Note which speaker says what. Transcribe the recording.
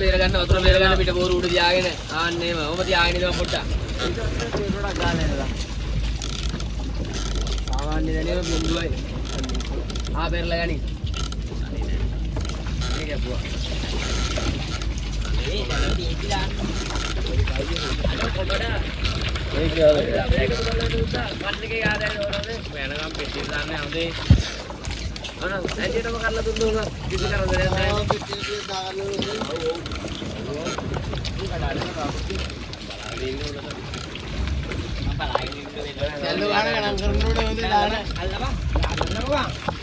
Speaker 1: බේරගන්න පිට බෝරු උඩ තියාගෙන ආන්නේම ඔබ තියාගෙන ඉඳලා පොට්ටක්. සාමාන්‍ය දැනියම බින්දුවයි. පෙරලා ගනි. මේක අපුවා. මේ බලන්න ඉතිලා. ඒක වන්නකේ ආදාය දෝරනේ. වෙනකම් පිටින් දාන්නේ අම්දේ. අන ඇජේටම කරලා දුන්නා කිසි කරදරයක් නැහැ. පිටින් දාගන්න ඕනේ. ඔව්. මේ කඩාගෙන තාප්පි. බලන්න ඉන්න ඕනද? මම බලයින් ඉන්න වෙනවා. සැල්ලු ගන්න ගණන් කරනකොට හොඳේ දාන්න. අල්ලපන්. දාන්න බං.